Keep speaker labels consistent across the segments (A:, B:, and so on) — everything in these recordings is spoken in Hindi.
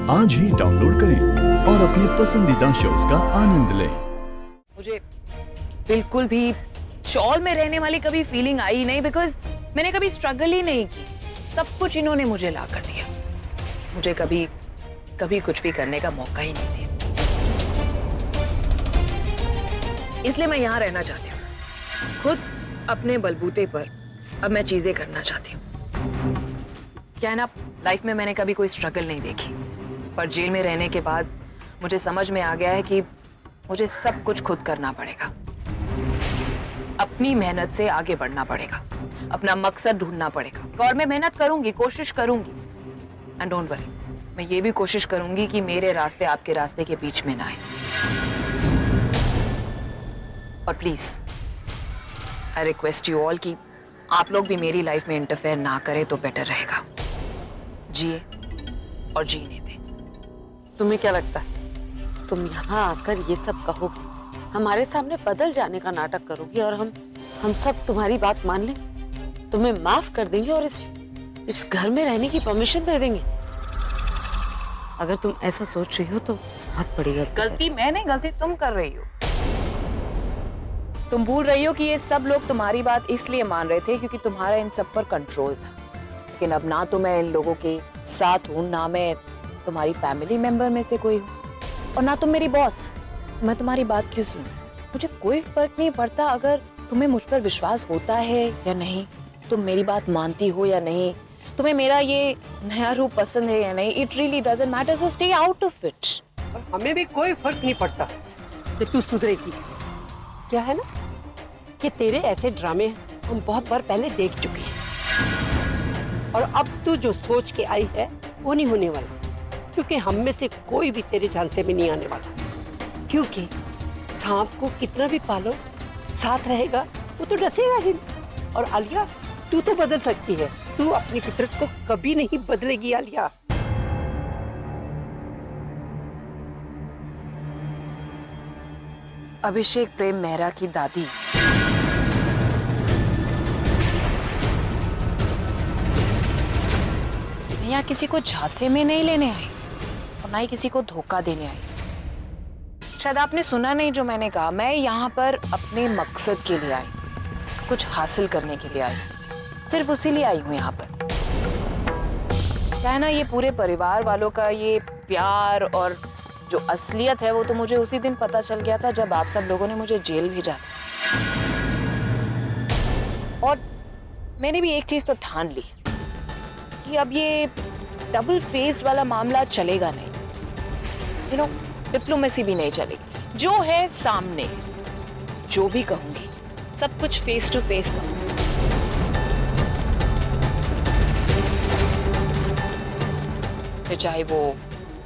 A: आज ही डाउनलोड करें और अपने पसंदीदा शोज का आनंद लें।
B: मुझे बिल्कुल भी शॉल में रहने वाली कभी फीलिंग आई नहीं, बिकॉज मैंने कभी स्ट्रगल ही नहीं की। सब कुछ इन्होंने मुझे ला कर दिया। मुझे कभी कभी कुछ भी करने का मौका ही नहीं दिया। इसलिए मैं यहाँ रहना चाहती हूँ, खुद अपने बलबूते पर अब मैं चीजें करना चाहती हूँ। क्या है ना, लाइफ में मैंने कभी कोई स्ट्रगल नहीं देखी, पर जेल में रहने के बाद मुझे समझ में आ गया है कि मुझे सब कुछ खुद करना पड़ेगा। अपनी मेहनत से आगे बढ़ना पड़ेगा, अपना मकसद ढूंढना पड़ेगा। और मैं मेहनत करूंगी, कोशिश करूंगी। एंड डोंट वरी, मैं ये भी कोशिश करूंगी कि मेरे रास्ते आपके रास्ते के बीच में ना आए। और please I request you all कि आप लोग भी मेरी लाइफ में इंटरफेयर ना करें तो बेटर रहेगा। जिए और जीने दें।
C: तुम्हें क्या लगता है तुम यहाँ आकर ये सब कहोगी, हमारे सामने बदल जाने का नाटक करोगी और हम सब तुम्हारी बात मान लेंगे, तुम्हें माफ कर देंगे और इस घर में रहने की परमिशन दे देंगे? अगर तुम ऐसा सोच रही हो तो बहुत बड़ी
B: गलती मैं नहीं, गलती तुम कर रही हो। तुम भूल रही हो कि ये सब लोग तुम्हारी बात इसलिए मान रहे थे क्योंकि तुम्हारा इन सब पर कंट्रोल था। लेकिन अब ना तो मैं इन लोगों के साथ हूँ, ना मैं तुम्हारी फैमिली मेंबर में से कोई हूँ, और ना तुम मेरी बॉस। मैं तुम्हारी बात क्यों सुनूं? मुझे कोई फर्क नहीं पड़ता अगर तुम्हें मुझ पर विश्वास होता है या नहीं, तुम मेरी बात मानती हो या नहीं, तुम्हें मेरा ये नया रूप पसंद है या नहीं। It really doesn't matter, so stay out of it.
D: हमें भी कोई फर्क नहीं पड़ता कि तू सुधरेगी। क्या है ना कि तेरे ऐसे ड्रामे हम बहुत बार पहले देख चुके हैं, और अब तू जो सोच के आई है वो नहीं होने वाला, क्योंकि हम में से कोई भी तेरे झांसे में नहीं आने वाला। क्योंकि सांप को कितना भी पालो, साथ रहेगा वो तो डसेगा ही। और आलिया, तू तो बदल सकती है, तू अपनी फितरत को कभी नहीं बदलेगी आलिया।
B: अभिषेक प्रेम मेहरा की दादी मैं यहाँ किसी को झांसे में नहीं लेने आई और ना ही किसी को धोखा देने आई। शायद आपने सुना नहीं जो मैंने कहा। मैं यहाँ पर अपने मकसद के लिए आई, कुछ हासिल करने के लिए आई, सिर्फ उसी लिए आई हूँ यहाँ पर। क्या है ना, ये पूरे परिवार वालों का ये प्यार और जो असलियत है वो तो मुझे उसी दिन पता चल गया था जब आप सब लोगों ने मुझे जेल भेजा था। और मैंने भी एक चीज तो ठान ली कि अब ये डबल फेस्ड वाला मामला चलेगा नहीं। यू नो, डिप्लोमेसी भी नहीं चलेगी। जो है सामने, जो भी कहूंगी सब कुछ फेस टू फेस कहूंगी। फिर चाहे वो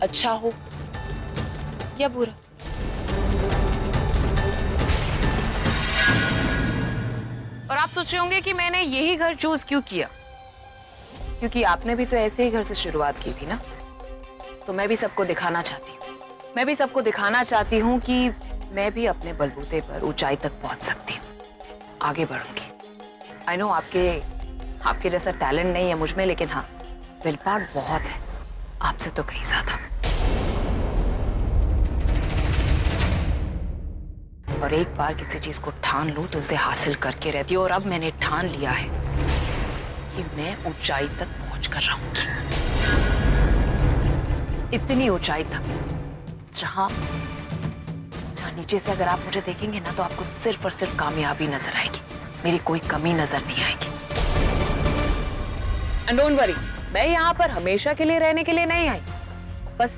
B: अच्छा हो या बुरा। और आप सोच रहे होंगे कि मैंने यही घर चूज क्यों किया, क्योंकि आपने भी तो ऐसे ही घर से शुरुआत की थी ना। तो मैं भी सबको दिखाना चाहती हूँ, मैं भी सबको दिखाना चाहती हूँ कि मैं भी अपने बलबूते पर ऊंचाई तक पहुंच सकती हूँ, आगे बढ़ूंगी। आई नो आपके जैसा टैलेंट नहीं है मुझ में, लेकिन हाँ, विल पावर बहुत है, आपसे तो कहीं ज्यादा। और एक बार किसी चीज को ठान लूं तो उसे हासिल करके रहती हूँ। और अब मैंने ठान लिया है कि मैं ऊंचाई तक पहुंच कर रहूंगी, इतनी ऊंचाई तक जहां नीचे से अगर आप मुझे देखेंगे ना तो आपको सिर्फ और सिर्फ कामयाबी नजर आएगी, मेरी कोई कमी नजर नहीं आएगी। एंड डोंट वरी, मैं यहाँ पर हमेशा के लिए रहने के लिए नहीं आई, बस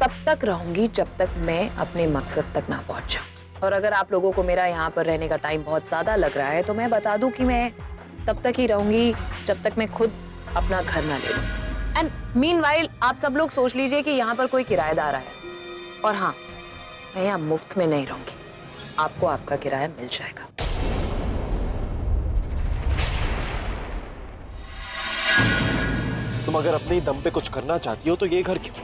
B: तब तक रहूंगी जब तक मैं अपने मकसद तक ना पहुंच जाऊं। और अगर आप लोगों को मेरा यहाँ पर रहने का टाइम बहुत ज्यादा लग रहा है तो मैं बता दूं कि मैं तब तक ही रहूंगी जब तक मैं खुद अपना घर ना ले लूं। एंड मीनवाइल आप सब लोग सोच लीजिए कि यहाँ पर कोई किराएदार आया, और हाँ, मैं यहाँ मुफ्त में नहीं रहूंगी, आपको आपका किराया मिल जाएगा।
E: तुम अगर अपने ही दम पे कुछ करना चाहती हो तो ये घर क्यों?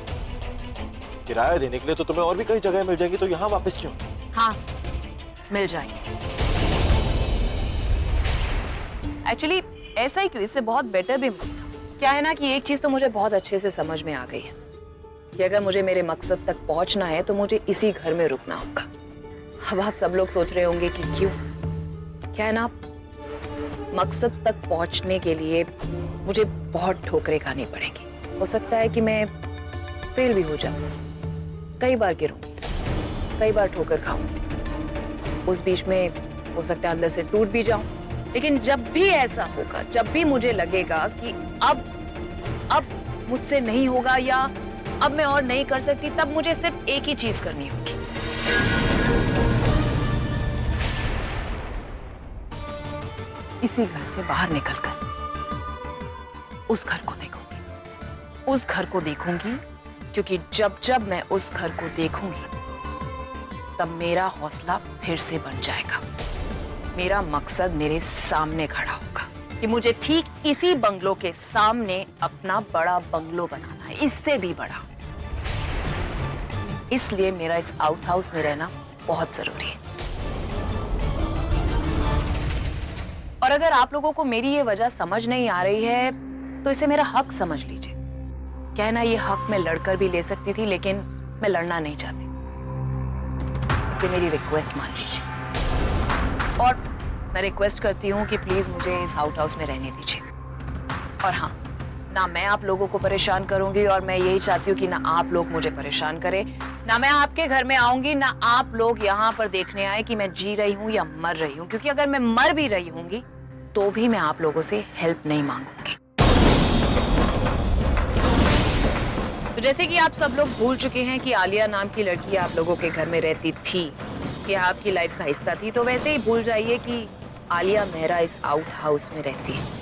E: किराया देने के लिए तो तुम्हें और भी कई जगह मिल जाएगी, तो यहाँ वापस क्यों?
B: हाँ, मिल जाएंगे। एक्चुअली ऐसा ही क्यों, इससे बहुत बेटर भी। क्या है ना कि एक चीज तो मुझे बहुत अच्छे से समझ में आ गई है कि अगर मुझे मेरे मकसद तक पहुंचना है तो मुझे इसी घर में रुकना होगा। अब आप सब लोग सोच रहे होंगे कि क्यों? क्या है ना, मकसद तक पहुंचने के लिए मुझे बहुत ठोकरें खानी पड़ेंगी। हो सकता है कि मैं फेल भी हो जाऊं, कई बार गिरूंगी, कई बार ठोकर खाऊंगी, उस बीच में हो सकता है अंदर से टूट भी जाऊं। लेकिन जब भी ऐसा होगा, जब भी मुझे लगेगा कि अब मुझसे नहीं होगा या अब मैं और नहीं कर सकती, तब मुझे सिर्फ एक ही चीज करनी होगी। इसी घर से बाहर निकलकर उस घर को देखूंगी, उस घर को देखूंगी, क्योंकि जब जब मैं उस घर को देखूंगी तब मेरा हौसला फिर से बन जाएगा। मेरा मकसद मेरे सामने खड़ा होगा कि मुझे ठीक इसी बंगलो के सामने अपना बड़ा बंगलो बनाना है, इससे भी बड़ा। इसलिए मेरा इस आउट हाउस में रहना बहुत जरूरी है। और अगर आप लोगों को मेरी ये वजह समझ नहीं आ रही है तो इसे मेरा हक समझ लीजिए। क्या है ना, ये हक मैं लड़कर भी ले सकती थी, लेकिन मैं लड़ना नहीं चाहती। इसे मेरी रिक्वेस्ट मान लीजिए और मैं रिक्वेस्ट करती हूँ कि प्लीज मुझे इस आउट हाउस में रहने दीजिए। और हाँ, ना मैं आप लोगों को परेशान करूंगी और मैं यही चाहती हूँ कि ना आप लोग मुझे परेशान करें। ना मैं आपके घर में आऊंगी, ना आप लोग यहाँ पर देखने आए कि मैं जी रही हूँ या मर रही हूँ, क्योंकि अगर मैं मर भी रही हूँगी तो भी मैं आप लोगों से हेल्प नहीं मांगूंगी। तो जैसे कि आप सब लोग भूल चुके हैं कि आलिया नाम की लड़की आप लोगों के घर में रहती थी, कि आपकी लाइफ का हिस्सा थी, तो वैसे ही भूल जाइए कि आलिया मेहरा इस आउट हाउस में रहती है।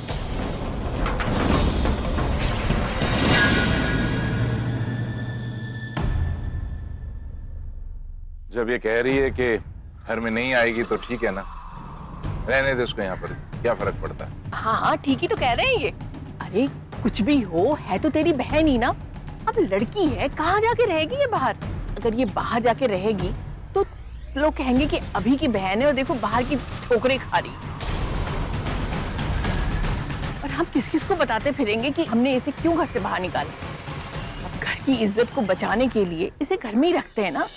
F: जब ये कह रही है कि घर में नहीं आएगी तो ठीक है ना, रहने दे उसको यहाँ पर, क्या फर्क पड़ता है।
G: हाँ हाँ ठीक ही तो कह रहे हैं ये। अरे कुछ भी हो, है तो तेरी बहन ही ना। अब लड़की है, कहाँ जाके रहेगी ये बाहर? अगर ये बाहर जाके रहेगी तो लोग कहेंगे कि अभी की बहन है और देखो बाहर की ठोकरें खा रही। और हम किस किस को बताते फिरेंगे कि हमने इसे क्यों घर से बाहर निकाला। अब घर की इज्जत को बचाने के लिए इसे घर में ही रखते हैं ना।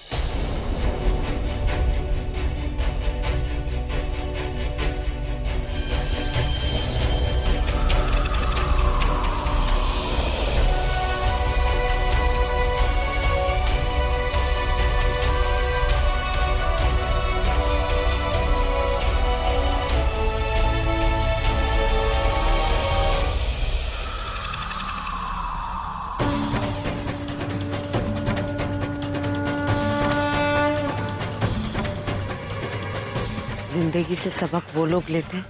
C: जिंदगी से सबक वो लोग लेते हैं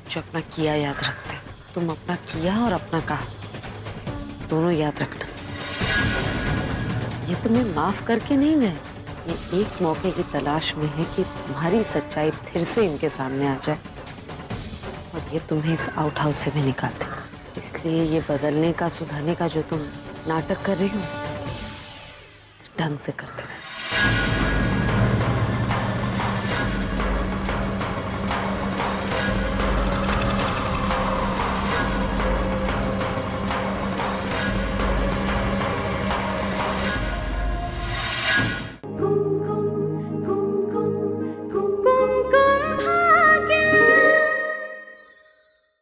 C: जो अपना किया याद रखते हैं। तुम अपना किया और अपना कहा दोनों याद रखना। ये तुम्हें माफ करके नहीं गए, ये एक मौके की तलाश में है कि तुम्हारी सच्चाई फिर से इनके सामने आ जाए और ये तुम्हें इस आउट हाउस से भी निकाल दे। इसलिए ये बदलने का, सुधारने का जो तुम नाटक कर रही हो, ढंग से करते रहो।